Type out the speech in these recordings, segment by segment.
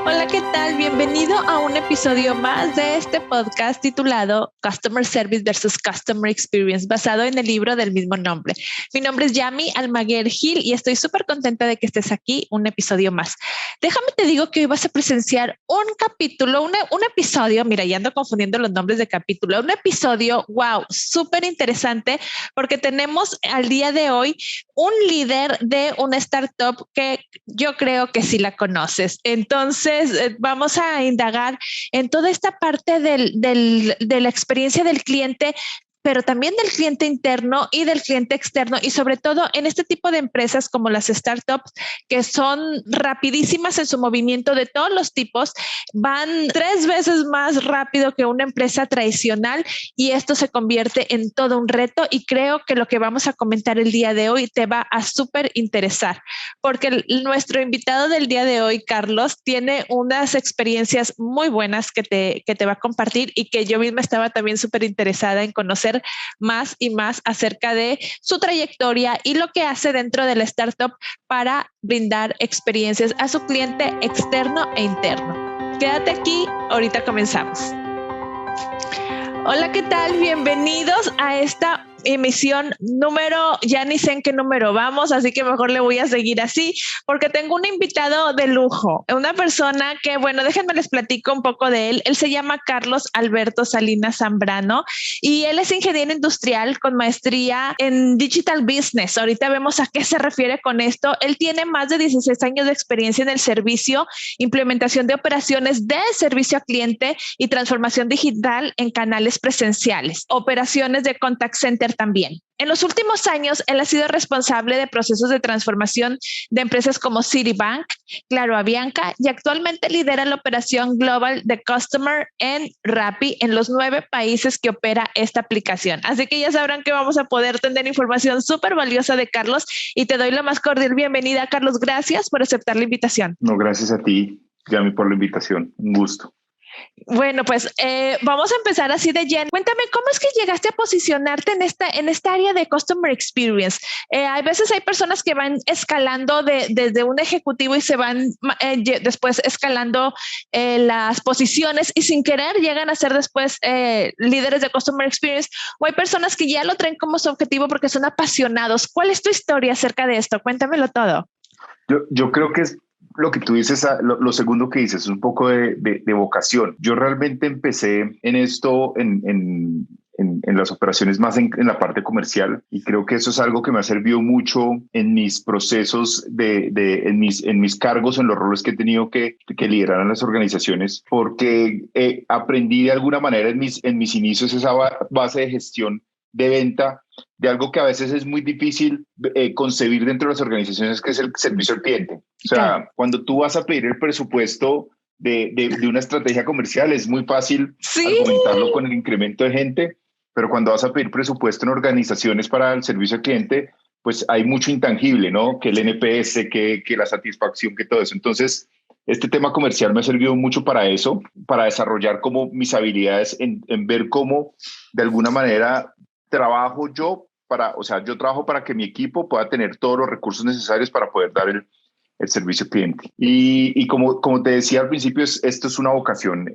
Hola, ¿qué tal? Bienvenido a un episodio más de este podcast titulado Customer Service versus Customer Experience, basado en el libro del mismo nombre. Mi nombre es Yami Almaguer Gil y estoy súper contenta de que estés aquí, un episodio más. Déjame te digo que hoy vas a presenciar un capítulo, un episodio, mira, ya ando confundiendo los nombres de capítulo, un episodio, wow, súper interesante, porque tenemos al día de hoy un líder de una startup que yo creo que sí la conoces. Entonces, vamos a indagar en toda esta parte de la experiencia del cliente, pero también del cliente interno y del cliente externo, y sobre todo en este tipo de empresas como las startups, que son rapidísimas en su movimiento de todos los tipos, van 3 veces más rápido que una empresa tradicional, y esto se convierte en todo un reto, y creo que lo que vamos a comentar el día de hoy te va a súper interesar, porque nuestro invitado del día de hoy, Carlos, tiene unas experiencias muy buenas que te va a compartir, y que yo misma estaba también súper interesada en conocer más y más acerca de su trayectoria y lo que hace dentro de la startup para brindar experiencias a su cliente externo e interno. Quédate aquí, ahorita comenzamos. Hola, ¿qué tal? Bienvenidos a esta emisión número, ya ni sé en qué número vamos, así que mejor le voy a seguir así, porque tengo un invitado de lujo, una persona que, bueno, déjenme les platico un poco de él. Él se llama Carlos Alberto Salinas Zambrano y él es ingeniero industrial con maestría en Digital Business. Ahorita vemos a qué se refiere con esto. Él tiene más de 16 años de experiencia en el servicio, implementación de operaciones de servicio a cliente y transformación digital en canales presenciales, operaciones de contact center también. En los últimos años, él ha sido responsable de procesos de transformación de empresas como Citibank, Claro Avianca, y actualmente lidera la operación global de Customer en Rappi en los 9 países que opera esta aplicación. Así que ya sabrán que vamos a poder tener información súper valiosa de Carlos, y te doy la más cordial bienvenida, Carlos. Gracias por aceptar la invitación. No, gracias a ti, Yami, por la invitación. Un gusto. Bueno, pues vamos a empezar así de lleno. Cuéntame, ¿cómo es que llegaste a posicionarte en esta área de Customer Experience? A veces hay personas que van escalando desde un ejecutivo y se van después escalando las posiciones, y sin querer llegan a ser después líderes de Customer Experience, o hay personas que ya lo traen como su objetivo porque son apasionados. ¿Cuál es tu historia acerca de esto? Cuéntamelo todo. Yo creo que es lo que tú dices, lo segundo que dices, es un poco de vocación. Yo realmente empecé en esto, en las operaciones más en la parte comercial, y creo que eso es algo que me ha servido mucho en mis procesos, en mis cargos, en los roles que he tenido que liderar en las organizaciones, porque aprendí de alguna manera en mis inicios esa base de gestión de venta, de algo que a veces es muy difícil concebir dentro de las organizaciones, que es el servicio al cliente. O sea, claro, cuando tú vas a pedir el presupuesto de una estrategia comercial, es muy fácil argumentarlo con el incremento de gente, pero cuando vas a pedir presupuesto en organizaciones para el servicio al cliente, pues hay mucho intangible, ¿no? Que el NPS, que la satisfacción, que todo eso. Entonces, este tema comercial me ha servido mucho para eso, para desarrollar como mis habilidades en ver cómo, de alguna manera, trabajo yo yo trabajo para que mi equipo pueda tener todos los recursos necesarios para poder dar el servicio al cliente. Y como te decía al principio, esto es una vocación.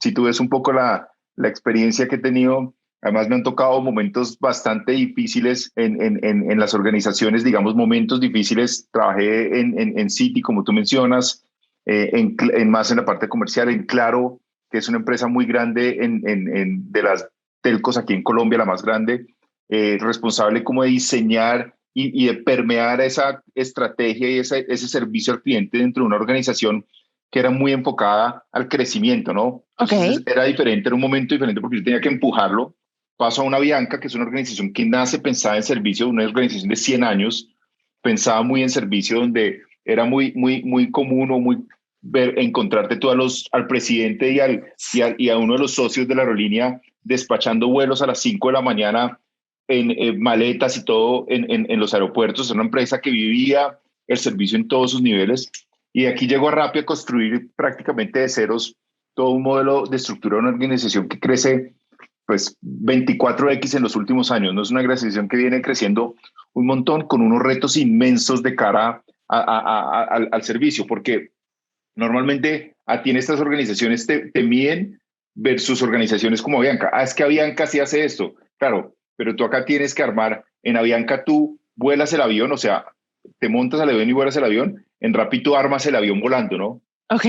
Si tú ves un poco la experiencia que he tenido, además me han tocado momentos bastante difíciles en las organizaciones, digamos, momentos difíciles. Trabajé en Citi, como tú mencionas, más en la parte comercial, en Claro, que es una empresa muy grande de las telcos aquí en Colombia, la más grande, responsable como de diseñar y de permear esa estrategia y ese servicio al cliente dentro de una organización que era muy enfocada al crecimiento, ¿no? Entonces era diferente, era un momento diferente porque yo tenía que empujarlo. Paso a una Bianca, que es una organización que nace pensada en servicio, una organización de 100 años, pensaba muy en servicio, donde era muy común o muy encontrarte tú al presidente y a uno de los socios de la aerolínea despachando vuelos a las 5 de la mañana en maletas y todo en los aeropuertos. Es una empresa que vivía el servicio en todos sus niveles, y de aquí llegó a Rappi a construir prácticamente de ceros todo un modelo de estructura de una organización que crece pues 24x en los últimos años. No es una organización que viene creciendo un montón, con unos retos inmensos de cara al servicio, porque normalmente a ti en estas organizaciones te miden versus organizaciones como Avianca. Es que Avianca sí hace esto. Claro, pero tú acá tienes que armar, en Avianca tú vuelas el avión, o sea, te montas al avión y vuelas el avión, en Rappi tú armas el avión volando, ¿no? Ok.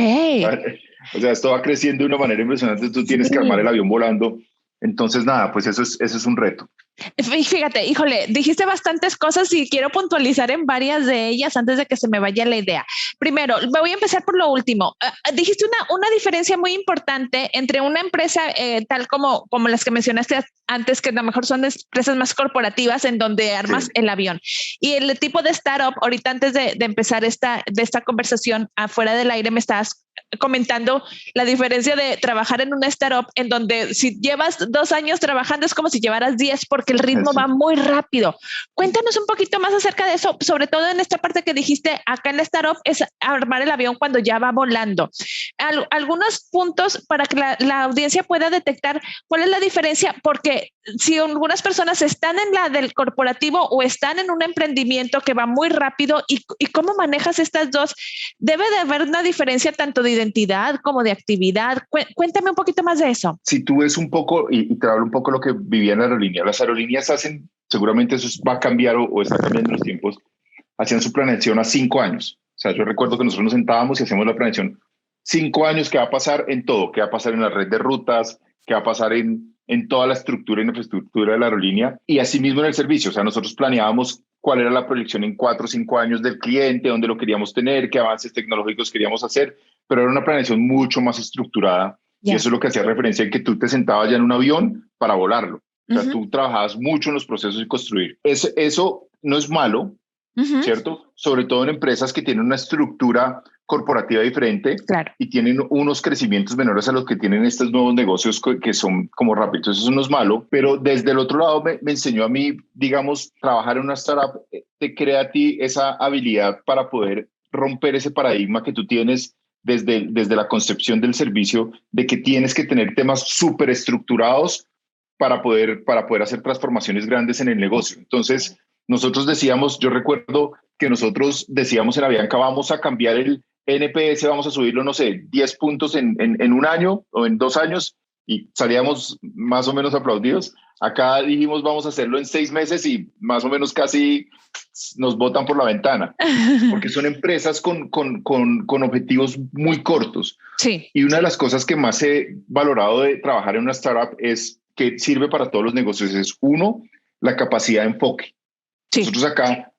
O sea, esto va creciendo de una manera impresionante, tú tienes que armar el avión volando. Entonces, nada, pues eso es un reto. Fíjate, híjole, dijiste bastantes cosas y quiero puntualizar en varias de ellas antes de que se me vaya la idea. Primero, voy a empezar por lo último. Dijiste una diferencia muy importante entre una empresa tal como las que mencionaste antes, que a lo mejor son empresas más corporativas en donde armas el avión, y el tipo de startup. Ahorita antes de empezar esta conversación afuera del aire me estabas comentando la diferencia de trabajar en una startup en donde si llevas 2 años trabajando es como si llevaras 10 porque el ritmo va muy rápido. Cuéntanos un poquito más acerca de eso, sobre todo en esta parte que dijiste acá en la startup es armar el avión cuando ya va volando. Algunos puntos para que la audiencia pueda detectar cuál es la diferencia, porque si algunas personas están en la del corporativo o están en un emprendimiento que va muy rápido y cómo manejas estas dos, debe de haber una diferencia tanto de identidad como de actividad. Cuéntame un poquito más de eso. Si tú ves un poco y te hablo un poco lo que vivía en la aerolínea, las aerolíneas hacen, seguramente eso va a cambiar o está cambiando en los tiempos, hacían su planeación a 5 años. O sea, yo recuerdo que nosotros nos sentábamos y hacíamos la planeación 5 años, qué va a pasar en todo, qué va a pasar en la red de rutas, qué va a pasar en toda la estructura y infraestructura de la aerolínea y asimismo en el servicio. O sea, nosotros planeábamos cuál era la proyección en 4 o 5 años del cliente, dónde lo queríamos tener, qué avances tecnológicos queríamos hacer, pero era una planeación mucho más estructurada. Y eso es lo que hacía referencia en que tú te sentabas ya en un avión para volarlo. O sea, tú trabajabas mucho en los procesos de construir. Eso no es malo, ¿cierto? Sobre todo en empresas que tienen una estructura corporativa diferente y tienen unos crecimientos menores a los que tienen estos nuevos negocios que son como rápidos. Eso no es malo, pero desde el otro lado me enseñó a mí, digamos, trabajar en una startup te crea a ti esa habilidad para poder romper ese paradigma que tú tienes desde la concepción del servicio, de que tienes que tener temas súper estructurados para poder hacer transformaciones grandes en el negocio. Entonces, nosotros decíamos, yo recuerdo que nosotros decíamos en Avianca, vamos a cambiar el NPS, vamos a subirlo, no sé, 10 puntos en 1 año o en 2 años, y salíamos más o menos aplaudidos. Acá dijimos, vamos a hacerlo en 6 meses y más o menos casi nos botan por la ventana, porque son empresas con objetivos muy cortos. Sí. Y una de las cosas que más he valorado de trabajar en una startup es que sirve para todos los negocios. Es uno, la capacidad de enfoque. Sí.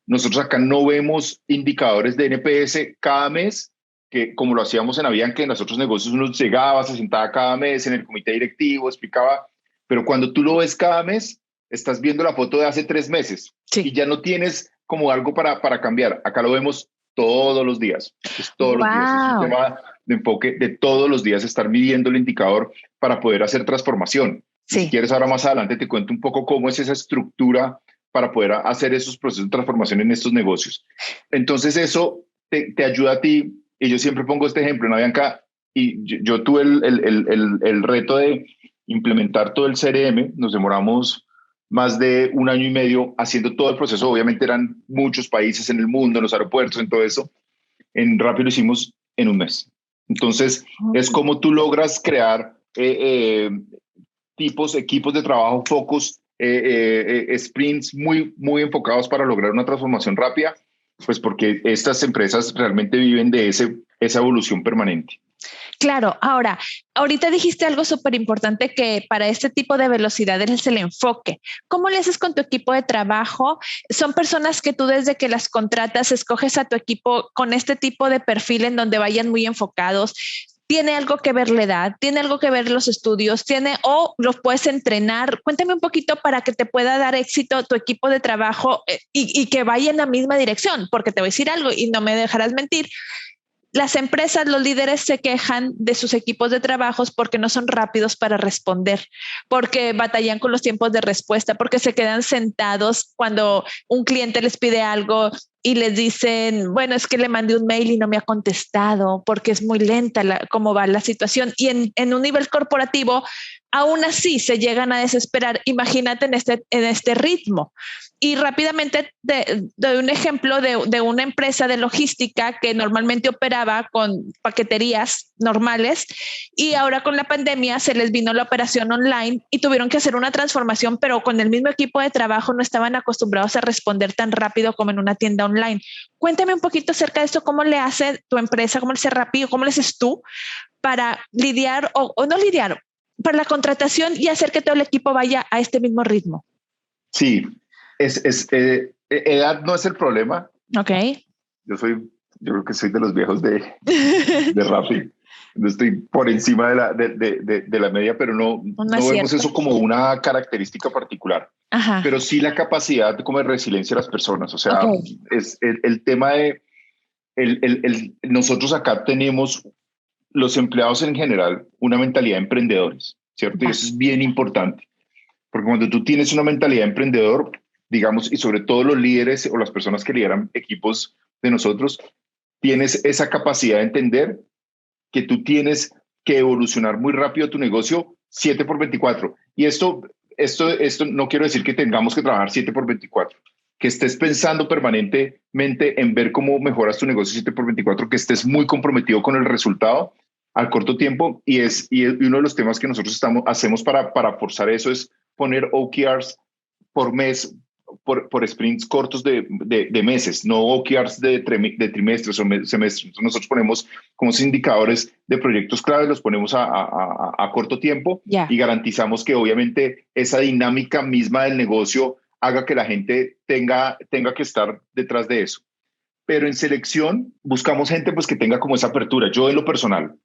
Nosotros acá no vemos indicadores de NPS cada mes, que como lo hacíamos en Avianca, en los otros negocios uno llegaba, se sentaba cada mes en el comité directivo, explicaba, pero cuando tú lo ves cada mes, estás viendo la foto de hace 3 meses y ya no tienes como algo para cambiar. Acá lo vemos todos los días. Es todos los días. Es un tema de enfoque de todos los días, estar midiendo el indicador para poder hacer transformación. Sí. Si quieres, ahora más adelante te cuento un poco cómo es esa estructura para poder hacer esos procesos de transformación en estos negocios. Entonces eso te ayuda a ti, y yo siempre pongo este ejemplo en Avianca, y yo tuve el reto de implementar todo el CRM, nos demoramos más de 1 año y medio haciendo todo el proceso, obviamente eran muchos países en el mundo, en los aeropuertos, en todo eso, en Rappi lo hicimos en 1 mes. Entonces, es como tú logras crear equipos de trabajo, focos, sprints muy enfocados para lograr una transformación rápida, pues porque estas empresas realmente viven de esa evolución permanente. Claro, ahorita dijiste algo súper importante, que para este tipo de velocidades es el enfoque. ¿Cómo le haces con tu equipo de trabajo? Son personas que tú desde que las contratas escoges a tu equipo con este tipo de perfil en donde vayan muy enfocados. ¿Tiene algo que ver la edad? ¿Tiene algo que ver los estudios? ¿O los puedes entrenar? Cuéntame un poquito para que te pueda dar éxito tu equipo de trabajo y que vaya en la misma dirección, porque te voy a decir algo y no me dejarás mentir. Las empresas, los líderes se quejan de sus equipos de trabajos porque no son rápidos para responder, porque batallan con los tiempos de respuesta, porque se quedan sentados cuando un cliente les pide algo y les dicen, bueno, es que le mandé un mail y no me ha contestado porque es muy lenta cómo va la situación. Y en un nivel corporativo, aún así se llegan a desesperar. Imagínate en este ritmo. Y rápidamente doy un ejemplo de una empresa de logística que normalmente operaba con paqueterías normales y ahora con la pandemia se les vino la operación online y tuvieron que hacer una transformación, pero con el mismo equipo de trabajo no estaban acostumbrados a responder tan rápido como en una tienda online. Cuéntame un poquito acerca de esto, cómo le hace tu empresa, cómo le hace rápido, cómo le haces tú para lidiar o no lidiar, para la contratación y hacer que todo el equipo vaya a este mismo ritmo. Sí, edad no es el problema. Ok. Yo creo que soy de los viejos de Rappi. No estoy por encima de la media, pero no vemos eso como una característica particular. Ajá. Pero sí la capacidad como de resiliencia de las personas. O sea, es el tema de nosotros acá tenemos los empleados en general una mentalidad de emprendedores, ¿cierto? Y eso es bien importante. Porque cuando tú tienes una mentalidad de emprendedor, digamos, y sobre todo los líderes o las personas que lideran equipos de nosotros, tienes esa capacidad de entender que tú tienes que evolucionar muy rápido tu negocio 7x24. Y esto no quiero decir que tengamos que trabajar 7x24, que estés pensando permanentemente en ver cómo mejoras tu negocio 7x24, que estés muy comprometido con el resultado al corto tiempo. Y uno de los temas que nosotros hacemos para forzar eso es poner OKRs por mes, por sprints cortos de meses, no OKRs de trimestres o semestres. Entonces nosotros ponemos como esos indicadores de proyectos clave, los ponemos a corto tiempo y garantizamos que obviamente esa dinámica misma del negocio haga que la gente tenga que estar detrás de eso. Pero en selección buscamos gente pues que tenga como esa apertura. Yo en lo personal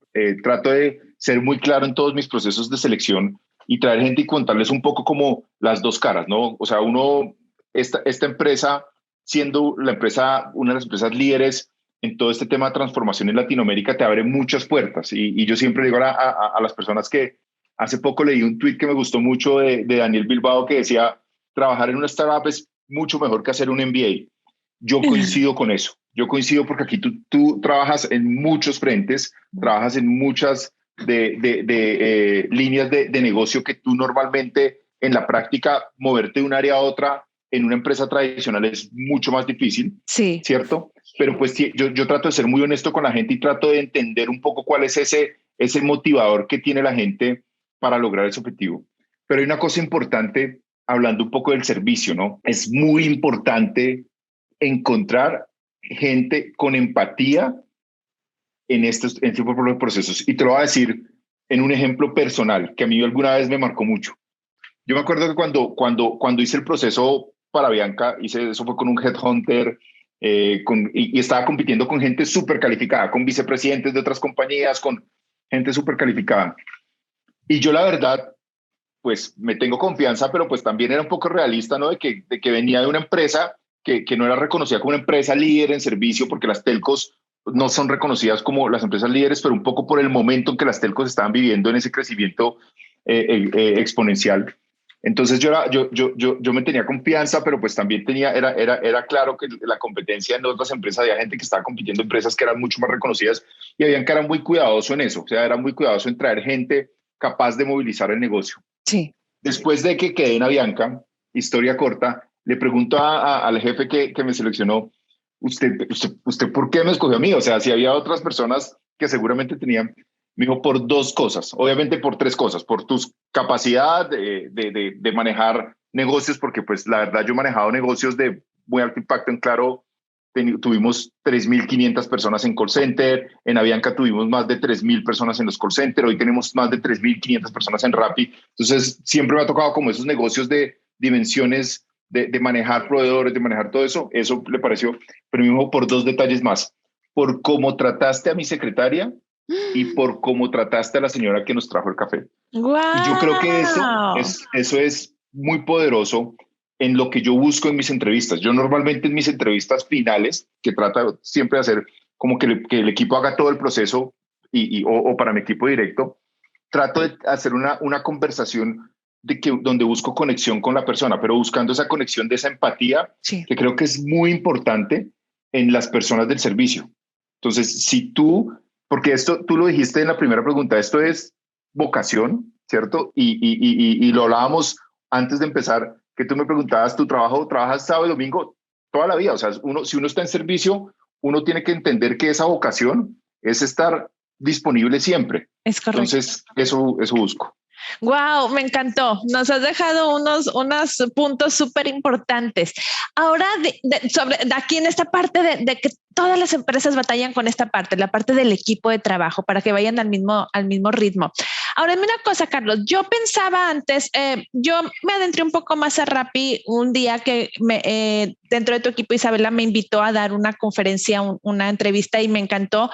trato de ser muy claro en todos mis procesos de selección y traer gente y contarles un poco como las dos caras, ¿no? O sea, esta empresa, siendo una de las empresas líderes en todo este tema de transformación en Latinoamérica, te abre muchas puertas. Y yo siempre digo a las personas que hace poco leí un tweet que me gustó mucho de Daniel Bilbao que decía, trabajar en una startup es mucho mejor que hacer un MBA. Yo coincido con eso. Yo coincido porque aquí tú trabajas en muchos frentes, trabajas en muchas líneas de negocio que tú normalmente en la práctica moverte de un área a otra en una empresa tradicional es mucho más difícil, sí, ¿cierto? Pero pues yo trato de ser muy honesto con la gente y trato de entender un poco cuál es ese motivador que tiene la gente para lograr ese objetivo. Pero hay una cosa importante, hablando un poco del servicio, ¿no? Es muy importante encontrar gente con empatía en este tipo de procesos. Y te lo voy a decir en un ejemplo personal que a mí alguna vez me marcó mucho. Yo me acuerdo que cuando hice el proceso para Bianca, eso fue con un headhunter y estaba compitiendo con gente súper calificada, con vicepresidentes de otras compañías, con gente súper calificada. Y yo la verdad, pues me tengo confianza, pero pues también era un poco realista, ¿no? De que venía de una empresa que no era reconocida como una empresa líder en servicio, porque las telcos no son reconocidas como las empresas líderes, pero un poco por el momento en que las telcos estaban viviendo en ese crecimiento exponencial. Entonces yo me tenía confianza, pero pues también era claro que la competencia en otras empresas, había gente que estaba compitiendo en empresas que eran mucho más reconocidas y habían que era muy cuidadoso en eso, o sea, era muy cuidadoso en traer gente capaz de movilizar el negocio. Sí. Después de que quedé en Avianca, historia corta, le pregunto al jefe que me seleccionó, ¿usted por qué me escogió a mí? O sea, si había otras personas que seguramente tenían, me dijo por dos cosas, obviamente por tres cosas, por tu capacidad de manejar negocios, porque pues la verdad yo he manejado negocios de muy alto impacto en Claro. Tuvimos 3.500 personas en call center, en Avianca tuvimos más de 3.000 personas en los call center, hoy tenemos más de 3.500 personas en Rappi. Entonces siempre me ha tocado como esos negocios de dimensiones, de manejar proveedores, de manejar todo eso. Eso le pareció, pero mismo por dos detalles más, por cómo trataste a mi secretaria y por cómo trataste a la señora que nos trajo el café. Wow. Y yo creo que eso es muy poderoso en lo que yo busco en mis entrevistas. Yo normalmente en mis entrevistas finales, que trata siempre de hacer como que el equipo haga todo el proceso o para mi equipo directo, trato de hacer una conversación donde busco conexión con la persona, pero buscando esa conexión de esa empatía, sí, que creo que es muy importante en las personas del servicio. Entonces, porque esto tú lo dijiste en la primera pregunta, esto es vocación, ¿cierto? Y lo hablábamos antes de empezar, que tú me preguntabas, ¿trabajas sábado y domingo? Toda la vida. O sea, si uno está en servicio, uno tiene que entender que esa vocación es estar disponible siempre. Es correcto. Entonces, eso busco. Wow, me encantó. Nos has dejado unos puntos súper importantes. Ahora, sobre aquí en esta parte de que todas las empresas batallan con esta parte, la parte del equipo de trabajo, para que vayan al mismo ritmo. Ahora, dime una cosa, Carlos. Yo pensaba antes, yo me adentré un poco más a Rappi un día que dentro de tu equipo, Isabela me invitó a dar una conferencia, una entrevista y me encantó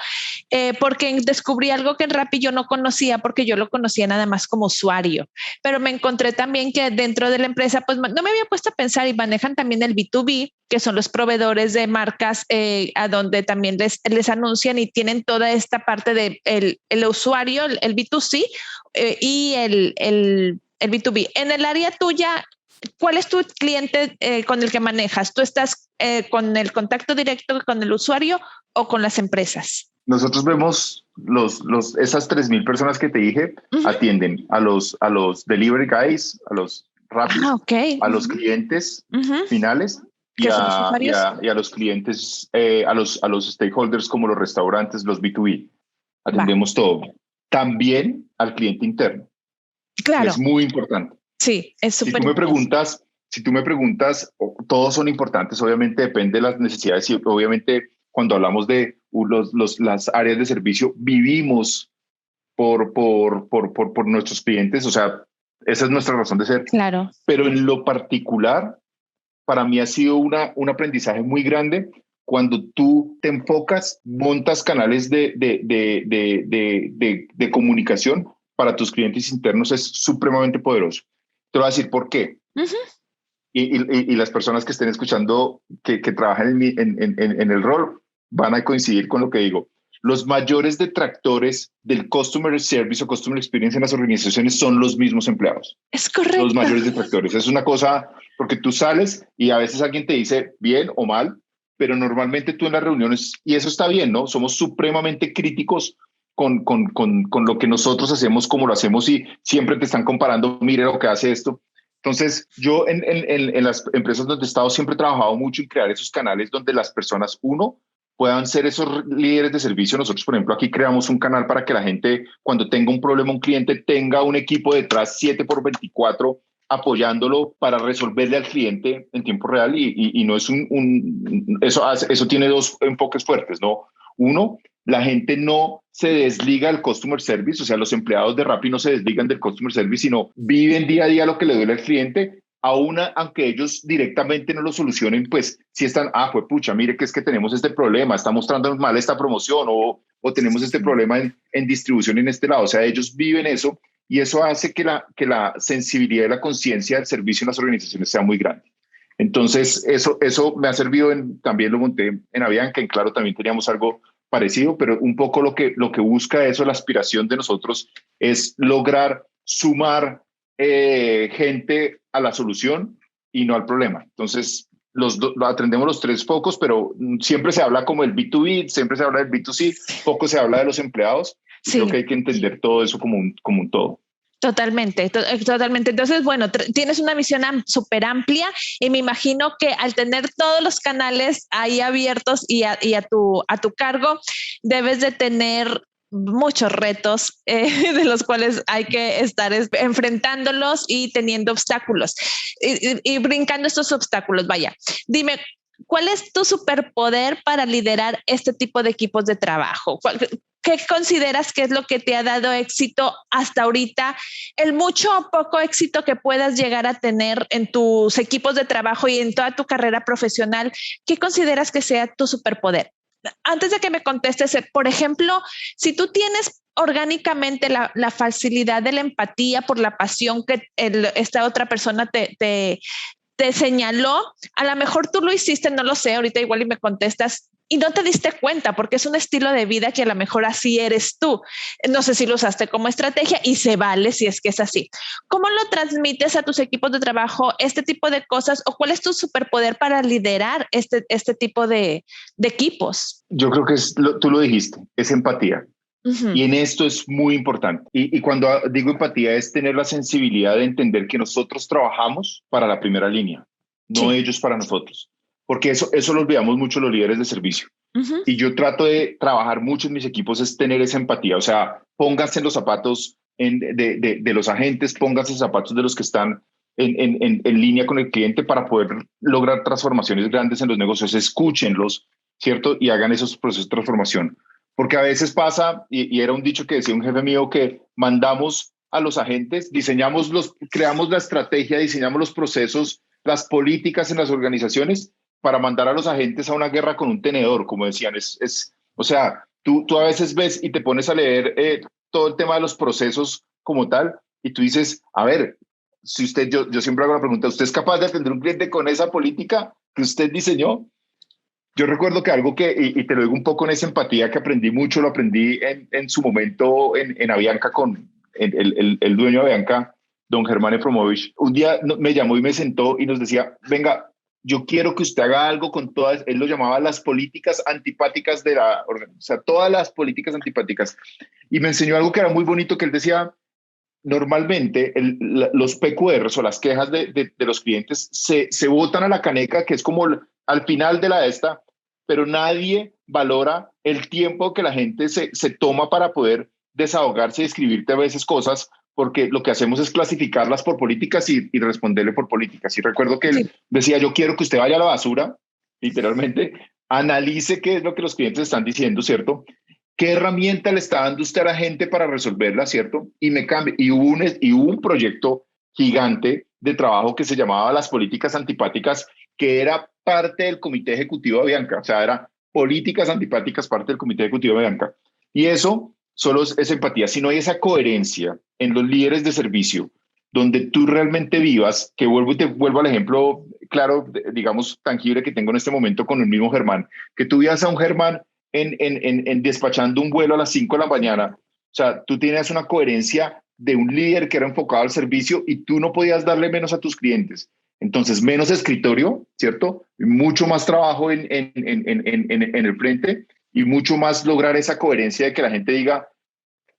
porque descubrí algo que en Rappi yo no conocía porque yo lo conocía nada más como usuario, pero me encontré también que dentro de la empresa, pues no me había puesto a pensar y manejan también el B2B, que son los proveedores de marcas a donde también les anuncian y tienen toda esta parte de el usuario, el B2C y el B2B. En el área tuya, ¿cuál es tu cliente con el que manejas? ¿Tú estás con el contacto directo con el usuario o con las empresas? Nosotros vemos esas 3,000 personas que te dije, atienden a los delivery guys, a los Rappi, a los clientes finales y a los clientes, a los stakeholders como los restaurantes, los B2B. Atendemos todo. También al cliente interno. Claro. Es muy importante. Sí, es súper importante. Si tú me preguntas, todos son importantes, obviamente depende de las necesidades y obviamente cuando hablamos de las áreas de servicio, vivimos por nuestros clientes, o sea, esa es nuestra razón de ser. Claro. Pero en lo particular, para mí ha sido un aprendizaje muy grande cuando tú te enfocas, montas canales de comunicación para tus clientes internos, es supremamente poderoso. Te voy a decir por qué. Y las personas que estén escuchando que trabajan en el rol van a coincidir con lo que digo. Los mayores detractores del customer service o customer experience en las organizaciones son los mismos empleados. Es correcto. Los mayores detractores. Es una cosa, porque tú sales y a veces alguien te dice bien o mal, pero normalmente tú en las reuniones, y eso está bien, ¿no? Somos supremamente críticos con lo que nosotros hacemos, como lo hacemos, y siempre te están comparando, mire lo que hace esto. Entonces, yo en las empresas donde he estado siempre he trabajado mucho en crear esos canales donde las personas, puedan ser esos líderes de servicio. Nosotros, por ejemplo, aquí creamos un canal para que la gente, cuando tenga un problema, un cliente, tenga un equipo detrás 7x24 apoyándolo para resolverle al cliente en tiempo real y no es eso tiene dos enfoques fuertes, ¿no? Uno, la gente no se desliga del customer service, o sea, los empleados de Rappi no se desligan del customer service, sino viven día a día lo que le duele al cliente, aunque ellos directamente no lo solucionen, pues si están, pues pucha, mire que es que tenemos este problema, está mostrándonos mal esta promoción o tenemos este problema en distribución en este lado, o sea, ellos viven eso y eso hace que la sensibilidad y la conciencia del servicio en las organizaciones sea muy grande. Entonces, eso me ha servido, también lo monté en Avianca, en Claro también teníamos algo parecido, pero un poco lo que busca eso, la aspiración de nosotros es lograr sumar gente a la solución y no al problema. Entonces, atendemos los tres focos, pero siempre se habla como el B2B, siempre se habla del B2C, poco se habla de los empleados. Sí. Creo que hay que entender todo eso como un todo. Totalmente. Entonces, bueno, tienes una visión súper amplia y me imagino que al tener todos los canales ahí abiertos y a tu cargo, debes de tener muchos retos de los cuales hay que estar enfrentándolos y teniendo obstáculos y brincando estos obstáculos. Vaya, dime, ¿cuál es tu superpoder para liderar este tipo de equipos de trabajo? ¿Qué consideras que es lo que te ha dado éxito hasta ahorita? El mucho o poco éxito que puedas llegar a tener en tus equipos de trabajo y en toda tu carrera profesional, ¿qué consideras que sea tu superpoder? Antes de que me contestes, por ejemplo, si tú tienes orgánicamente la facilidad de la empatía por la pasión que esta otra persona te señaló, a lo mejor tú lo hiciste, no lo sé, ahorita igual y me contestas y no te diste cuenta porque es un estilo de vida que a lo mejor así eres tú. No sé si lo usaste como estrategia y se vale si es que es así. ¿Cómo lo transmites a tus equipos de trabajo este tipo de cosas o cuál es tu superpoder para liderar este tipo de equipos? Yo creo que tú lo dijiste, es empatía. Y en esto es muy importante. Y cuando digo empatía es tener la sensibilidad de entender que nosotros trabajamos para la primera línea, no ellos para nosotros. Porque eso lo olvidamos mucho los líderes de servicio. Y yo trato de trabajar mucho en mis equipos es tener esa empatía. O sea, pónganse en los zapatos de los agentes, pónganse en los zapatos de los que están en línea con el cliente para poder lograr transformaciones grandes en los negocios. Escúchenlos, ¿cierto? Y hagan esos procesos de transformación. Porque a veces pasa, y era un dicho que decía un jefe mío, que mandamos a los agentes, creamos la estrategia, diseñamos los procesos, las políticas en las organizaciones para mandar a los agentes a una guerra con un tenedor, como decían. O sea, tú a veces ves y te pones a leer todo el tema de los procesos como tal, y tú dices, a ver, si yo siempre hago la pregunta, ¿usted es capaz de atender un cliente con esa política que usted diseñó? Yo recuerdo que algo y te lo digo un poco en esa empatía que aprendí mucho, lo aprendí en su momento en Avianca con el dueño de Avianca, don Germán Efromovich. Un día me llamó y me sentó y nos decía, venga, yo quiero que usted haga algo con todas, él lo llamaba las políticas antipáticas de la organización, o sea, todas las políticas antipáticas. Y me enseñó algo que era muy bonito, que él decía, normalmente los PQRs o las quejas de los clientes se botan a la caneca, que es como al final de la esta, pero nadie valora el tiempo que la gente se toma para poder desahogarse y escribirte a veces cosas, porque lo que hacemos es clasificarlas por políticas y responderle por políticas. Y recuerdo que él decía, yo quiero que usted vaya a la basura, literalmente, analice qué es lo que los clientes están diciendo, ¿cierto? ¿Qué herramienta le está dando usted a la gente para resolverla, cierto? Y me cambia. Y hubo un proyecto gigante de trabajo que se llamaba las políticas antipáticas, que era parte del comité ejecutivo de Avianca. O sea, era políticas antipáticas, parte del comité ejecutivo de Avianca. Y eso solo es empatía. Si no hay esa coherencia en los líderes de servicio, donde tú realmente vivas, que vuelvo al ejemplo claro, digamos, tangible que tengo en este momento con el mismo Germán, que tú vivas a un Germán en despachando un vuelo a las 5 de la mañana. O sea, tú tienes una coherencia de un líder que era enfocado al servicio y tú no podías darle menos a tus clientes. Entonces, menos escritorio, ¿cierto? Mucho más trabajo en el frente y mucho más lograr esa coherencia de que la gente diga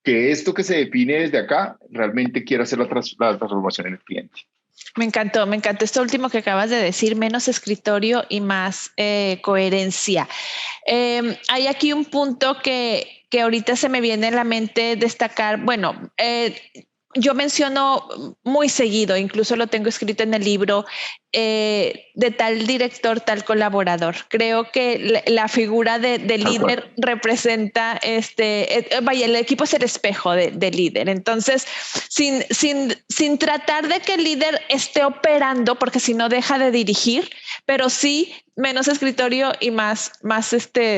que esto que se define desde acá realmente quiere hacer la transformación en el cliente. Me encantó esto último que acabas de decir, menos escritorio y más coherencia. Hay aquí un punto que ahorita se me viene a la mente destacar. Bueno, yo menciono muy seguido, incluso lo tengo escrito en el libro, de tal director, tal colaborador. Creo que la figura de líder representa vaya, el equipo es el espejo de líder. Entonces, sin tratar de que el líder esté operando, porque si no deja de dirigir, pero sí menos escritorio y más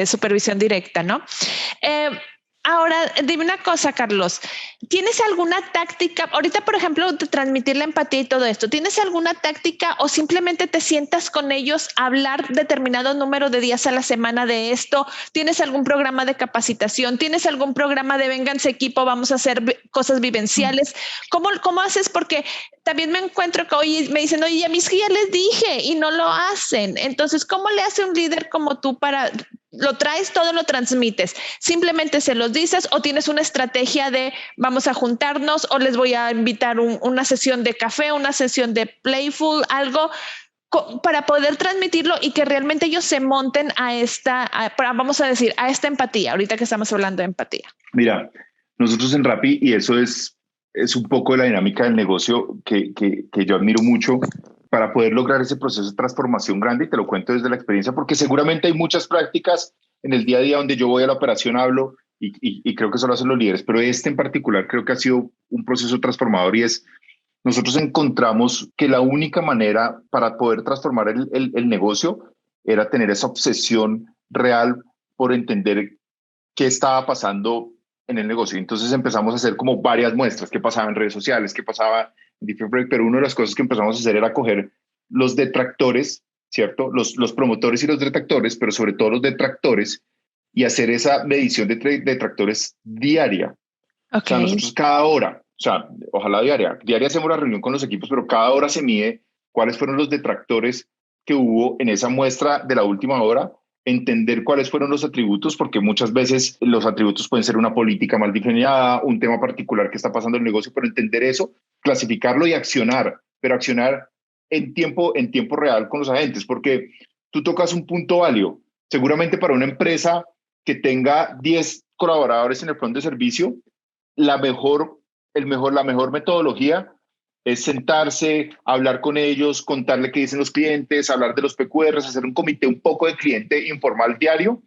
supervisión directa, ¿no? Ahora, dime una cosa, Carlos. ¿Tienes alguna táctica? Ahorita, por ejemplo, de transmitir la empatía y todo esto, ¿tienes alguna táctica o simplemente te sientas con ellos a hablar determinado número de días a la semana de esto? ¿Tienes algún programa de capacitación? ¿Tienes algún programa de vénganse equipo, vamos a hacer cosas vivenciales? ¿Cómo haces? Porque también me encuentro que hoy me dicen, oye, a mis ya les dije y no lo hacen. Entonces, ¿cómo le hace un líder como tú para... ¿Lo traes, todo lo transmites? ¿Simplemente se los dices o tienes una estrategia de vamos a juntarnos o les voy a invitar una sesión de café, una sesión de playful, algo para poder transmitirlo y que realmente ellos se monten vamos a decir, a esta empatía, ahorita que estamos hablando de empatía? Mira, nosotros en Rappi, y eso es un poco de la dinámica del negocio que yo admiro mucho, para poder lograr ese proceso de transformación grande, y te lo cuento desde la experiencia, porque seguramente hay muchas prácticas en el día a día donde yo voy a la operación, hablo, y creo que eso lo hacen los líderes, pero este en particular creo que ha sido un proceso transformador, y nosotros encontramos que la única manera para poder transformar el negocio era tener esa obsesión real por entender qué estaba pasando en el negocio. Entonces empezamos a hacer como varias muestras, qué pasaba en redes sociales, qué pasaba en diferentes, pero una de las cosas que empezamos a hacer era coger los detractores, ¿cierto? Los promotores y los detractores, pero sobre todo los detractores, y hacer esa medición de detractores diaria. Okay. O sea, nosotros cada hora, o sea, ojalá diaria hacemos la reunión con los equipos, pero cada hora se mide cuáles fueron los detractores que hubo en esa muestra de la última hora, entender cuáles fueron los atributos, porque muchas veces los atributos pueden ser una política mal diseñada, un tema particular que está pasando en el negocio, pero entender eso, clasificarlo y accionar, pero accionar en tiempo real con los agentes, porque tú tocas un punto válido. Seguramente para una empresa que tenga 10 colaboradores en el plan de servicio, la mejor metodología es sentarse, hablar con ellos, contarle qué dicen los clientes, hablar de los PQRs, hacer un comité un poco de cliente informal diario,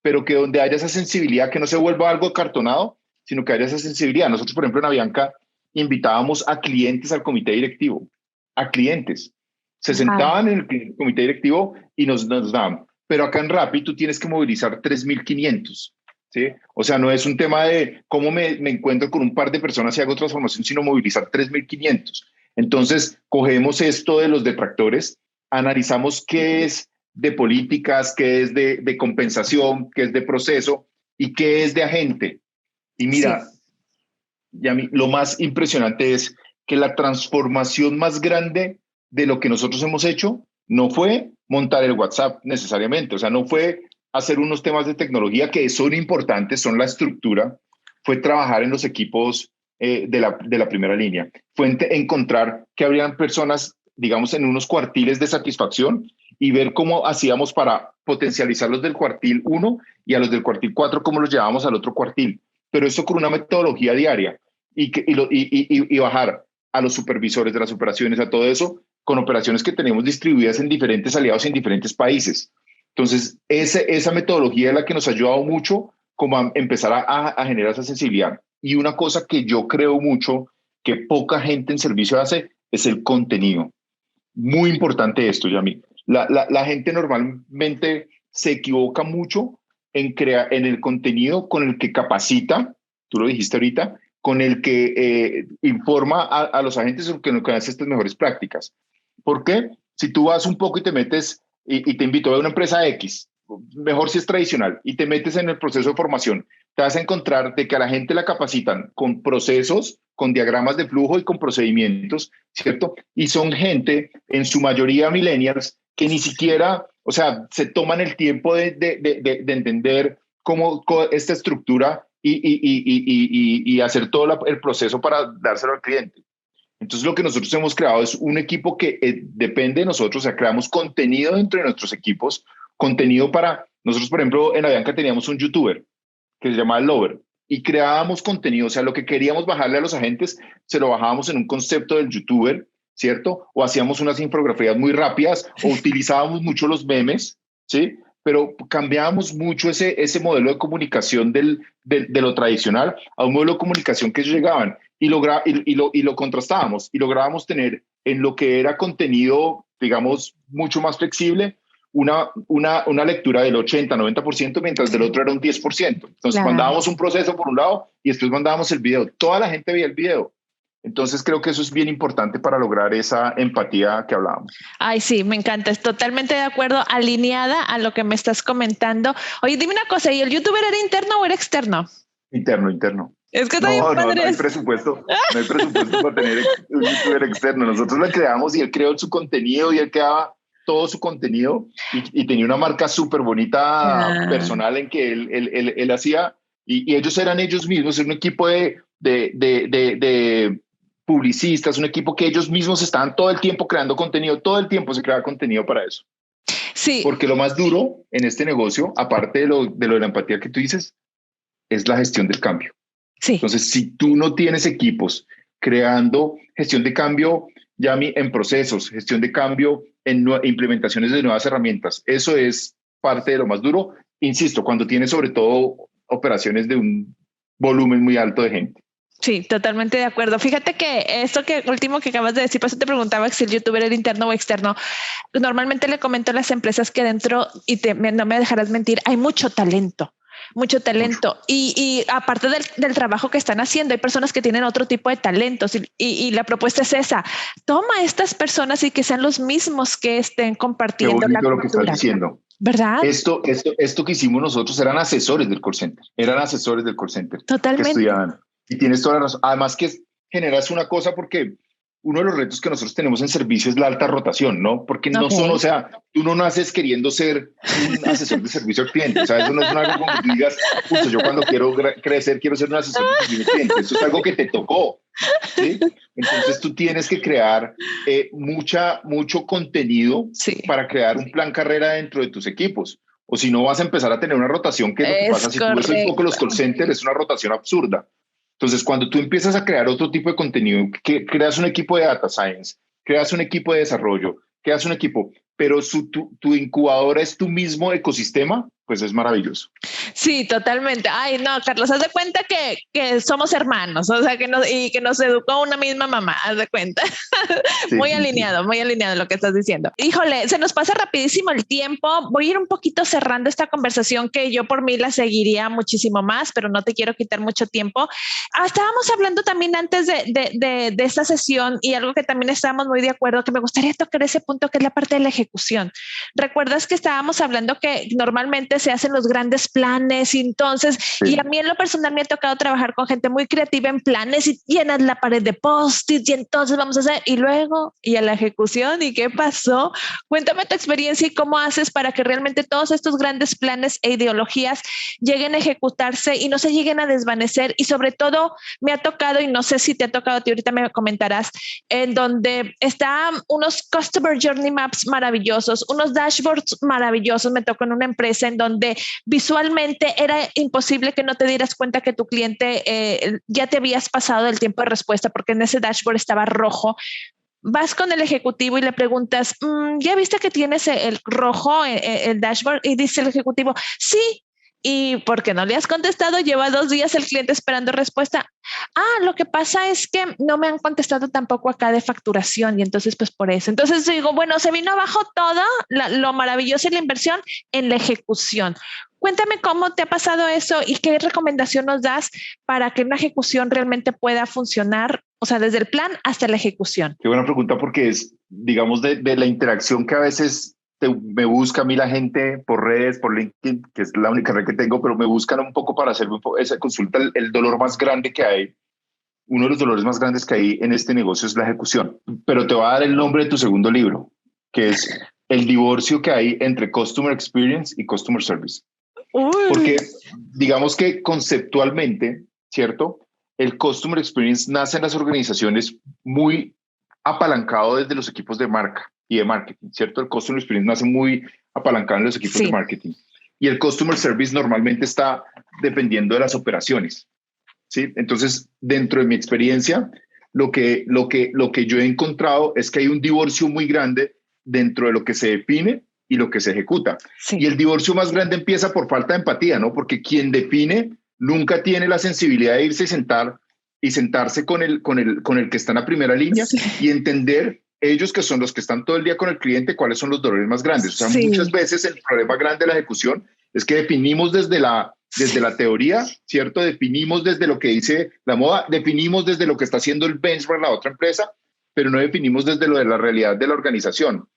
pero que donde haya esa sensibilidad, que no se vuelva algo cartonado, sino que haya esa sensibilidad. Nosotros, por ejemplo, en Avianca invitábamos a clientes al comité directivo, a clientes. Se sentaban en el comité directivo y nos daban. Pero acá en Rappi tú tienes que movilizar 3.500. ¿Sí? O sea, no es un tema de cómo me encuentro con un par de personas y hago transformación, sino movilizar 3.500. Entonces, cogemos esto de los detractores, analizamos qué es de políticas, qué es de compensación, qué es de proceso y qué es de agente. Y mira, Yami, lo más impresionante es que la transformación más grande de lo que nosotros hemos hecho no fue montar el WhatsApp necesariamente, o sea, no fue hacer unos temas de tecnología que son importantes, son la estructura, fue trabajar en los equipos de la primera línea, fue encontrar que habrían personas, digamos, en unos cuartiles de satisfacción y ver cómo hacíamos para potencializar los del cuartil 1 y a los del cuartil 4, cómo los llevábamos al otro cuartil. Pero eso con una metodología diaria y bajar a los supervisores de las operaciones, a todo eso, con operaciones que tenemos distribuidas en diferentes aliados en diferentes países. Entonces, esa metodología es la que nos ha ayudado mucho como a empezar a generar esa sensibilidad. Y una cosa que yo creo mucho que poca gente en servicio hace es el contenido. Muy importante esto, Yami. La gente normalmente se equivoca mucho en el contenido con el que capacita, tú lo dijiste ahorita, con el que informa a los agentes sobre lo que hace estas mejores prácticas. ¿Por qué? Si tú vas un poco y te metes y te invito a una empresa X, mejor si es tradicional, y te metes en el proceso de formación, te vas a encontrar de que a la gente la capacitan con procesos, con diagramas de flujo y con procedimientos, ¿cierto? Y son gente, en su mayoría millennials, que ni siquiera, o sea, se toman el tiempo de entender cómo esta estructura y hacer todo el proceso para dárselo al cliente. Entonces, lo que nosotros hemos creado es un equipo que depende de nosotros, o sea, creamos contenido dentro de nuestros equipos, contenido para, nosotros, por ejemplo, en Avianca teníamos un youtuber que se llamaba Lover y creábamos contenido, o sea, lo que queríamos bajarle a los agentes, se lo bajábamos en un concepto del youtuber, ¿cierto? O hacíamos unas infografías muy rápidas o utilizábamos mucho los memes, ¿sí? Pero cambiábamos mucho ese modelo de comunicación de lo tradicional a un modelo de comunicación que ellos llegaban y lo contrastábamos y lográbamos tener en lo que era contenido, digamos, mucho más flexible, una lectura del 80-90%, mientras del otro era un 10%. Entonces mandábamos un proceso por un lado y después mandábamos el video. Toda la gente veía el video. Entonces creo que eso es bien importante para lograr esa empatía que hablábamos. Ay, sí, me encanta. Es totalmente de acuerdo, alineada a lo que me estás comentando. Oye, dime una cosa, ¿y el youtuber era interno o era externo? Interno. Es que no hay presupuesto para tener un youtuber externo. Nosotros lo creamos y él creó su contenido y él creaba todo su contenido y tenía una marca súper bonita personal en que él hacía y ellos eran ellos mismos, era un equipo de publicistas, un equipo que ellos mismos estaban todo el tiempo creando contenido, todo el tiempo se creaba contenido para eso. Sí. Porque lo más duro en este negocio, aparte de lo de la empatía que tú dices, es la gestión del cambio. Sí. Entonces, si tú no tienes equipos creando gestión de cambio, Yami, en procesos, gestión de cambio en implementaciones de nuevas herramientas, eso es parte de lo más duro. Insisto, cuando tienes sobre todo operaciones de un volumen muy alto de gente. Sí, totalmente de acuerdo. Fíjate que esto que último que acabas de decir, por eso te preguntaba si el youtuber era interno o externo. Normalmente le comento a las empresas que dentro, no me dejarás mentir, hay mucho talento. Y aparte del trabajo que están haciendo, hay personas que tienen otro tipo de talentos y la propuesta es esa: toma estas personas y que sean los mismos que estén compartiendo la cultura. Lo que estás diciendo, ¿verdad? Esto que hicimos nosotros eran asesores del call center, Totalmente. que estudiaban. Y tienes toda la razón. Además que generas una cosa porque uno de los retos que nosotros tenemos en servicio es la alta rotación, ¿no? Porque no son, o sea, tú no naces queriendo ser un asesor de servicio al cliente. O sea, eso no es algo como que tú digas, justo yo cuando quiero crecer quiero ser un asesor de servicio al cliente. Eso es algo que te tocó, ¿sí? Entonces tú tienes que crear mucho contenido para crear un plan carrera dentro de tus equipos. O si no vas a empezar a tener una rotación que es lo que pasa si tú ves un poco los call centers, es una rotación absurda. Entonces, cuando tú empiezas a crear otro tipo de contenido, que creas un equipo de data science, creas un equipo de desarrollo, creas un equipo, pero tu incubadora es tu mismo ecosistema, pues es maravilloso. Sí, totalmente. Ay, no, Carlos, haz de cuenta que somos hermanos, o sea, que nos educó una misma mamá, haz de cuenta. Sí, muy alineado lo que estás diciendo. Híjole, se nos pasa rapidísimo el tiempo. Voy a ir un poquito cerrando esta conversación que yo por mí la seguiría muchísimo más, pero no te quiero quitar mucho tiempo. Estábamos hablando también antes de esta sesión y algo que también estábamos muy de acuerdo, que me gustaría tocar ese punto, que es la parte de la ejecución. ¿Recuerdas que estábamos hablando que normalmente se hacen los grandes planes y entonces, y a mí en lo personal me ha tocado trabajar con gente muy creativa en planes y llenas la pared de post-its y entonces vamos a hacer, y luego, y a la ejecución, ¿y qué pasó? Cuéntame tu experiencia y cómo haces para que realmente todos estos grandes planes e ideologías lleguen a ejecutarse y no se lleguen a desvanecer. Y sobre todo me ha tocado, y no sé si te ha tocado a ti, ahorita me comentarás, en donde están unos Customer Journey Maps maravillosos, unos dashboards maravillosos. Me tocó en una empresa en donde visualmente era imposible que no te dieras cuenta que tu cliente ya te habías pasado del tiempo de respuesta, porque en ese dashboard estaba rojo. Vas con el ejecutivo y le preguntas, ¿ya viste que tienes el rojo, el dashboard? Y dice el ejecutivo, sí. ¿Y por qué no le has contestado? Lleva 2 días el cliente esperando respuesta. Lo que pasa es que no me han contestado tampoco acá de facturación y entonces pues por eso. Entonces digo, bueno, se vino abajo todo lo maravilloso y la inversión en la ejecución. Cuéntame cómo te ha pasado eso y qué recomendación nos das para que una ejecución realmente pueda funcionar, o sea, desde el plan hasta la ejecución. Qué buena pregunta, porque es, digamos, de la interacción que a veces me busca a mí la gente por redes, por LinkedIn, que es la única red que tengo, pero me buscan un poco para hacerme esa consulta. El dolor más grande que hay, uno de los dolores más grandes que hay en este negocio es la ejecución. Pero te voy a dar el nombre de tu segundo libro, que es el divorcio que hay entre Customer Experience y Customer Service. Porque digamos que conceptualmente, ¿cierto? El Customer Experience nace en las organizaciones muy apalancado desde los equipos de marca y de marketing, ¿cierto? El Customer Experience nace muy apalancado en los equipos de marketing. Y el Customer Service normalmente está dependiendo de las operaciones, ¿sí? Entonces, dentro de mi experiencia, lo que yo he encontrado es que hay un divorcio muy grande dentro de lo que se define y lo que se ejecuta. Sí. Y el divorcio más grande empieza por falta de empatía, ¿no? Porque quien define nunca tiene la sensibilidad de irse y sentarse con el que está en la primera línea y entender ellos, que son los que están todo el día con el cliente, cuáles son los dolores más grandes. O sea, muchas veces el problema grande de la ejecución es que definimos desde la teoría, ¿cierto? Definimos desde lo que dice la moda, definimos desde lo que está haciendo el benchmark la otra empresa, pero no definimos desde lo de la realidad de la organización.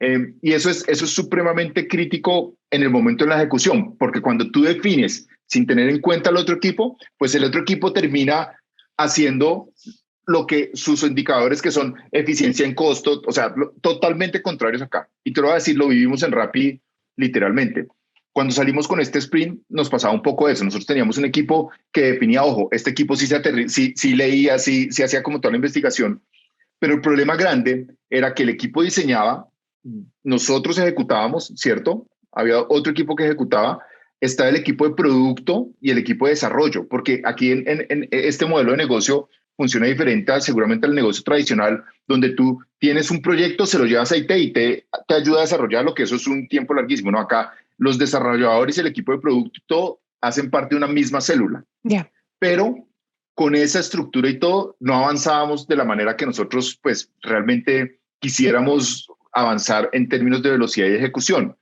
Y eso es supremamente crítico en el momento de la ejecución, porque cuando tú defines sin tener en cuenta al otro equipo, pues el otro equipo termina haciendo lo que sus indicadores, que son eficiencia en costo, o sea, totalmente contrarios acá. Y te lo voy a decir, lo vivimos en Rappi literalmente. Cuando salimos con este sprint nos pasaba un poco eso. Nosotros teníamos un equipo que definía, ojo, este equipo sí leía, sí hacía como toda la investigación, pero el problema grande era que el equipo diseñaba, nosotros ejecutábamos, ¿cierto? Había otro equipo que ejecutaba, estaba el equipo de producto y el equipo de desarrollo, porque aquí en este modelo de negocio funciona diferente seguramente al negocio tradicional, donde tú tienes un proyecto, se lo llevas a IT y te ayuda a desarrollarlo, que eso es un tiempo larguísimo, ¿no? Acá los desarrolladores y el equipo de producto hacen parte de una misma célula. Yeah. Pero con esa estructura y todo, no avanzábamos de la manera que nosotros pues realmente quisiéramos avanzar en términos de velocidad y ejecución.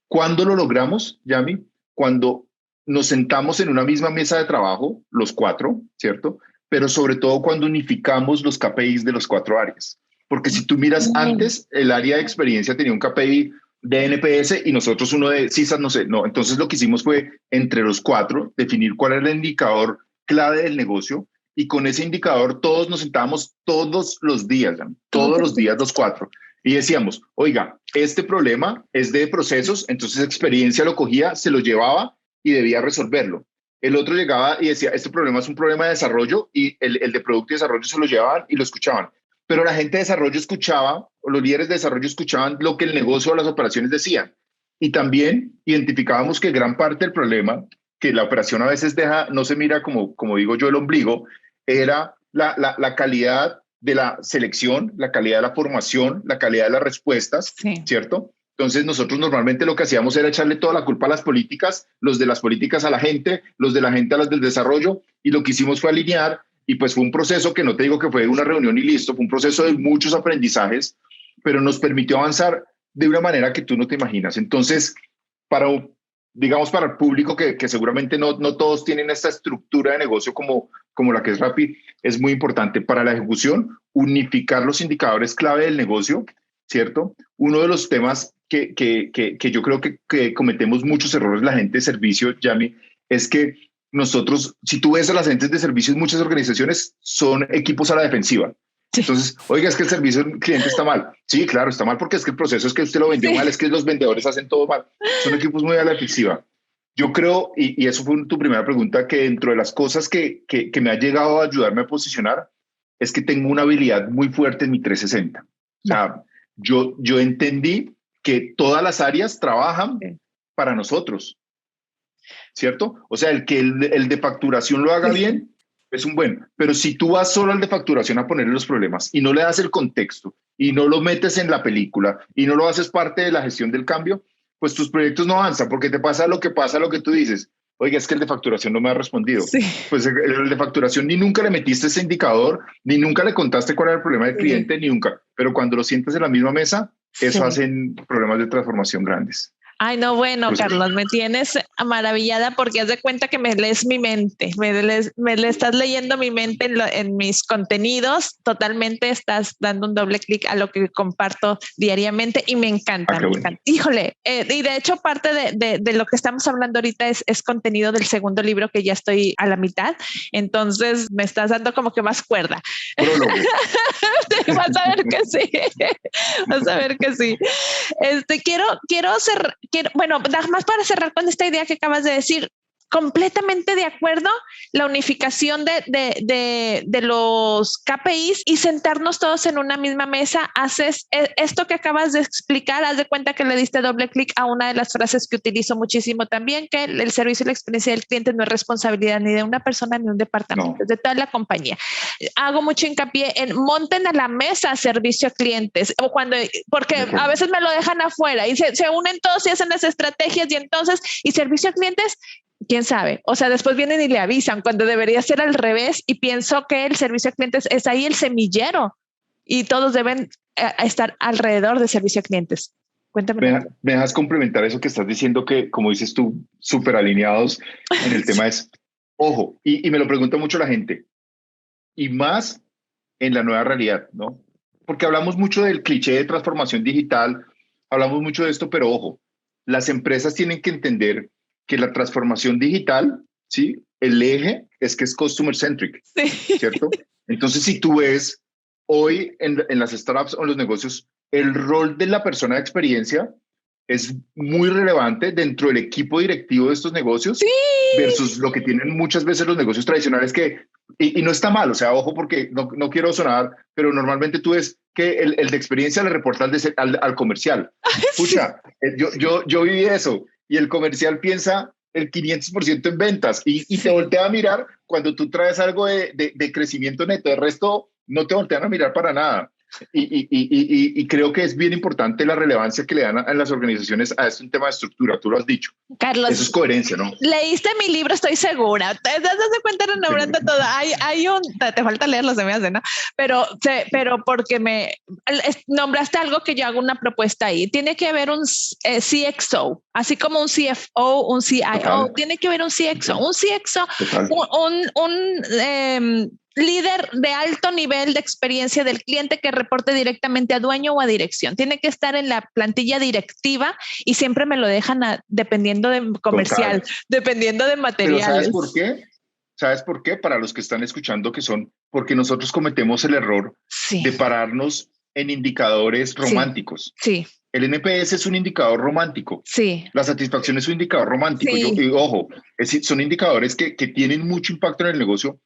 ¿Cuándo lo logramos, Yami? Cuando nos sentamos en una misma mesa de trabajo, los 4, ¿cierto? Pero sobre todo cuando unificamos los KPIs de los 4 áreas. Porque si tú miras antes, el área de experiencia tenía un KPI de NPS y nosotros uno de CISA, no sé. No, entonces lo que hicimos fue, entre los 4, definir cuál era el indicador clave del negocio, y con ese indicador todos nos sentábamos todos los días, todos los días, los 4. Y decíamos, oiga, este problema es de procesos, entonces experiencia lo cogía, se lo llevaba y debía resolverlo. El otro llegaba y decía, este problema es un problema de desarrollo, y el de producto y desarrollo se lo llevaban y lo escuchaban. Pero la gente de desarrollo escuchaba, o los líderes de desarrollo escuchaban lo que el negocio o las operaciones decían. Y también identificábamos que gran parte del problema, que la operación a veces no se mira como digo yo, el ombligo, era la calidad de la selección, la calidad de la formación, la calidad de las respuestas, sí. ¿Cierto? Entonces nosotros normalmente lo que hacíamos era echarle toda la culpa a las políticas, los de las políticas a la gente, los de la gente a las del desarrollo, y lo que hicimos fue alinear, y pues fue un proceso que no te digo que fue una reunión y listo, fue un proceso de muchos aprendizajes, pero nos permitió avanzar de una manera que tú no te imaginas. Entonces, para el público que seguramente no todos tienen esta estructura de negocio como la que es Rappi, es muy importante para la ejecución unificar los indicadores clave del negocio, ¿cierto? Uno de los temas que yo creo que cometemos muchos errores la gente de servicio, Yami, es que nosotros, si tú ves a las gentes de servicios, muchas organizaciones son equipos a la defensiva. Sí. Entonces, oiga, es que el servicio al cliente está mal. Sí, claro, está mal porque es que el proceso es que usted lo vendió mal, es que los vendedores hacen todo mal. Son equipos muy a la defensiva. Yo creo, y eso fue tu primera pregunta, que dentro de las cosas que me ha llegado a ayudarme a posicionar, es que tengo una habilidad muy fuerte en mi 360. O sea, yo entendí que todas las áreas trabajan para nosotros, ¿cierto? O sea, el que el de facturación lo haga bien es un buen, pero si tú vas solo al de facturación a ponerle los problemas y no le das el contexto y no lo metes en la película y no lo haces parte de la gestión del cambio, pues tus proyectos no avanzan porque te pasa lo que tú dices. Oiga, es que el de facturación no me ha respondido. Sí. Pues el de facturación ni nunca le metiste ese indicador, ni nunca le contaste cuál era el problema del cliente, ni nunca. Pero cuando lo sientas en la misma mesa, eso hacen problemas de transformación grandes. Ay, no, bueno, pues, Carlos, me tienes maravillada porque haz de cuenta que me lees mi mente, me le estás leyendo mi mente en mis contenidos, totalmente estás dando un doble clic a lo que comparto diariamente y me encanta, me encanta. Híjole, y de hecho parte de lo que estamos hablando ahorita es contenido del segundo libro que ya estoy a la mitad, entonces me estás dando como que más cuerda. Vas a ver que sí, vas a ver que sí. Bueno, nada más para cerrar con esta idea que acabas de decir, completamente de acuerdo, la unificación de los KPIs y sentarnos todos en una misma mesa. Haces esto que acabas de explicar, haz de cuenta que le diste doble clic a una de las frases que utilizo muchísimo también, que el servicio y la experiencia del cliente no es responsabilidad ni de una persona ni de un departamento, es de toda la compañía. Hago mucho hincapié en monten a la mesa servicio a clientes, porque a veces me lo dejan afuera y se unen todos y hacen las estrategias y servicio a clientes, quién sabe, o sea, después vienen y le avisan cuando debería ser al revés, y pienso que el servicio a clientes es ahí el semillero y todos deben estar alrededor de servicio a clientes. Cuéntame. ¿Me dejas complementar eso que estás diciendo, que como dices tú, súper alineados en el tema? Es, ojo, y me lo pregunta mucho la gente, y más en la nueva realidad, ¿no? Porque hablamos mucho del cliché de transformación digital, hablamos mucho de esto, pero ojo, las empresas tienen que entender que la transformación digital, ¿sí? El eje es que es customer centric, sí. ¿Cierto? Entonces, si tú ves hoy en las startups o en los negocios, el rol de la persona de experiencia es muy relevante dentro del equipo directivo de estos negocios, sí, versus lo que tienen muchas veces los negocios tradicionales y no está mal, o sea, ojo, porque no quiero sonar, pero normalmente tú ves que el de experiencia le reporta al comercial. Escucha, sí. Yo viví eso. Y el comercial piensa el 500% en ventas y te voltea a mirar cuando tú traes algo de crecimiento neto. El resto no te voltean a mirar para nada. Y creo que es bien importante la relevancia que le dan a las organizaciones a este tema de estructura. Tú lo has dicho. Carlos, eso es coherencia, ¿no? Leíste mi libro, estoy segura. Te das cuenta renombrando todo. Te falta leerlo, se me hace, ¿no? Pero porque nombraste algo que yo hago una propuesta ahí. Tiene que haber un CXO, así como un CFO, un CIO. Total. Tiene que haber un CXO. Un CXO, líder de alto nivel de experiencia del cliente que reporte directamente a dueño o a dirección. Tiene que estar en la plantilla directiva y siempre me lo dejan dependiendo de comercial, total, dependiendo de materiales. ¿Pero sabes por qué? ¿Sabes por qué? Para los que están escuchando, porque nosotros cometemos el error de pararnos en indicadores románticos. Sí. El NPS es un indicador romántico. Sí. La satisfacción es un indicador romántico. Sí. Y ojo, son indicadores que tienen mucho impacto en el negocio,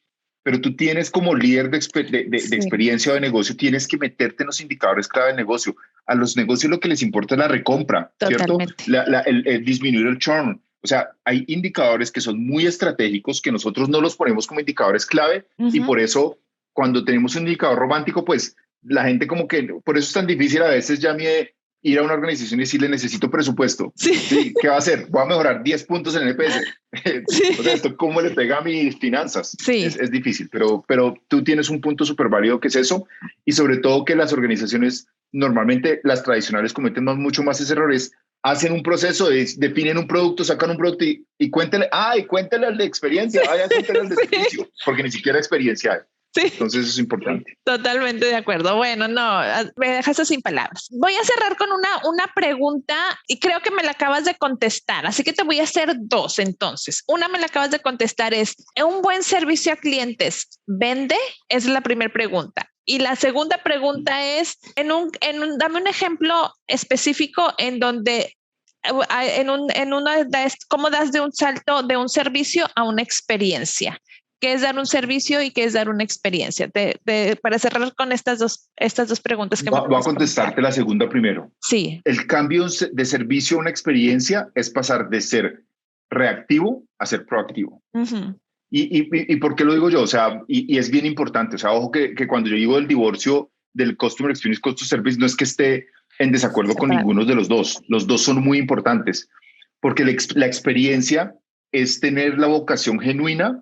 pero tú tienes como líder de experiencia o de negocio, tienes que meterte en los indicadores clave del negocio. A los negocios lo que les importa es la recompra, Totalmente. ¿cierto? El disminuir el churn. O sea, hay indicadores que son muy estratégicos que nosotros no los ponemos como indicadores clave y por eso cuando tenemos un indicador romántico, pues la gente como que, por eso es tan difícil a veces ya ir a una organización y decirle necesito presupuesto. Sí. ¿Qué va a hacer? Voy a mejorar 10 puntos en el NPS. Sí. O sea, ¿esto cómo le pega a mis finanzas? Sí. Es difícil, pero tú tienes un punto súper válido que es eso y sobre todo que las organizaciones, normalmente las tradicionales cometen mucho más esos errores, hacen un proceso, definen un producto, sacan un producto y cuéntale al de experiencia, cuéntale al de servicio, porque ni siquiera experiencia hay. Sí. Entonces eso es importante. Totalmente de acuerdo. Bueno, no, me dejas sin palabras. Voy a cerrar con una pregunta y creo que me la acabas de contestar, así que te voy a hacer dos entonces. Una me la acabas de contestar es, ¿un buen servicio a clientes vende? Es la primera pregunta. Y la segunda pregunta es, dame un ejemplo específico en donde ¿cómo das de un salto de un servicio a una experiencia? ¿Qué es dar un servicio y qué es dar una experiencia? Para cerrar con estas dos preguntas que voy a contestarte la segunda primero. Sí. El cambio de servicio a una experiencia es pasar de ser reactivo a ser proactivo. ¿Y por qué lo digo yo? O sea, y es bien importante. O sea, ojo que cuando yo digo el divorcio del Customer Experience Cost to Service, no es que esté en desacuerdo con ninguno de los dos. Los dos son muy importantes porque la experiencia es tener la vocación genuina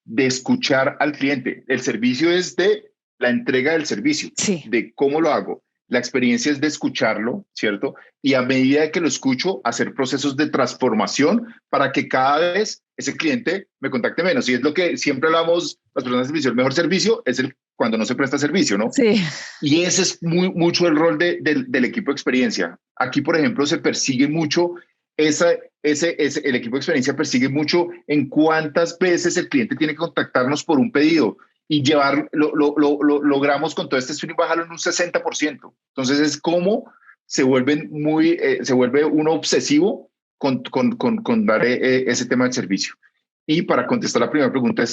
de escuchar al cliente. El servicio es de la entrega del servicio, sí, de cómo lo hago. La experiencia es de escucharlo, ¿cierto? Y a medida que lo escucho, hacer procesos de transformación para que cada vez ese cliente me contacte menos. Y es lo que siempre hablamos, las personas de servicio, el mejor servicio es cuando no se presta servicio, ¿no? Sí. Y ese es mucho el rol del equipo de experiencia. Aquí, por ejemplo, se persigue mucho el equipo de experiencia persigue mucho en cuántas veces el cliente tiene que contactarnos por un pedido y logramos con todo este stream bajarlo en un 60%. Entonces es como se vuelve uno obsesivo con dar ese tema de servicio. Y para contestar la primera pregunta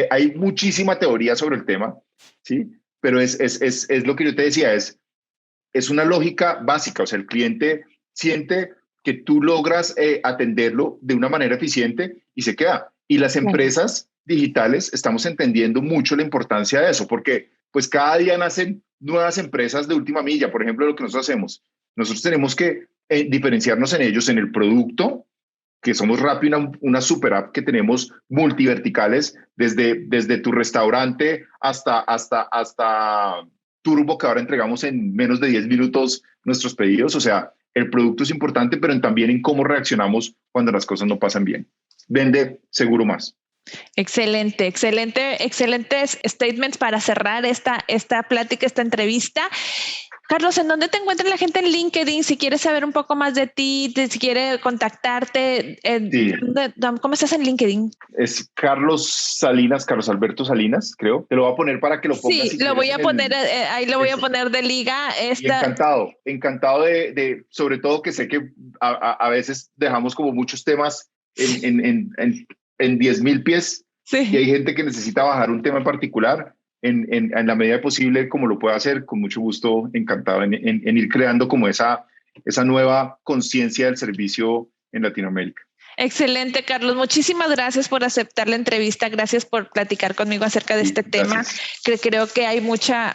hay muchísima teoría sobre el tema, ¿sí? Pero es lo que yo te decía, es una lógica básica. O sea, el cliente siente que tú logras atenderlo de una manera eficiente y se queda. Y las empresas digitales estamos entendiendo mucho la importancia de eso, porque pues cada día nacen nuevas empresas de última milla. Por ejemplo, lo que nosotros hacemos, nosotros tenemos que diferenciarnos en ellos, en el producto, que somos Rappi, una super app que tenemos multiverticales, desde tu restaurante hasta Turbo, que ahora entregamos en menos de 10 minutos nuestros pedidos. O sea, el producto es importante, pero también en cómo reaccionamos cuando las cosas no pasan bien. Vende seguro más. Excelentes statements para cerrar esta plática, esta entrevista. Carlos, ¿en dónde te encuentra la gente en LinkedIn? Si quieres saber un poco más de ti, si quiere contactarte, sí. ¿Cómo estás en LinkedIn? Es Carlos Alberto Salinas, creo. Te lo voy a poner para que lo pongas. Sí, lo voy a poner, ahí lo voy a poner de liga. Encantado de, sobre todo que sé que a veces dejamos como muchos temas en 10,000 pies. Sí. Y hay gente que necesita bajar un tema en particular. En la medida posible, como lo pueda hacer, con mucho gusto, encantado en ir creando como esa nueva conciencia del servicio en Latinoamérica. Excelente, Carlos. Muchísimas gracias por aceptar la entrevista. Gracias por platicar conmigo acerca de este tema. Creo que hay mucha,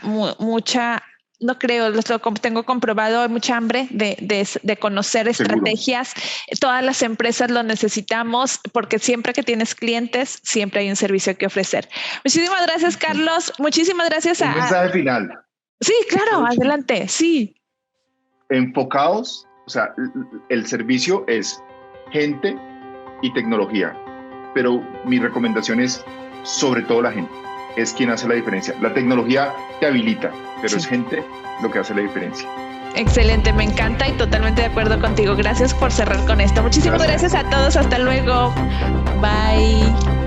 no creo, lo tengo comprobado, hay mucha hambre de conocer estrategias. Seguro. Todas las empresas lo necesitamos porque siempre que tienes clientes, siempre hay un servicio que ofrecer. Muchísimas gracias, Carlos. Muchísimas gracias. Un mensaje final. Sí, claro, adelante. Sí. Enfocados, o sea, el servicio es gente y tecnología, pero mi recomendación es sobre todo la gente. Es quien hace la diferencia. La tecnología te habilita, pero sí, es gente lo que hace la diferencia. Excelente, me encanta y totalmente de acuerdo contigo. Gracias por cerrar con esto. Muchísimas gracias a todos. Hasta luego. Bye.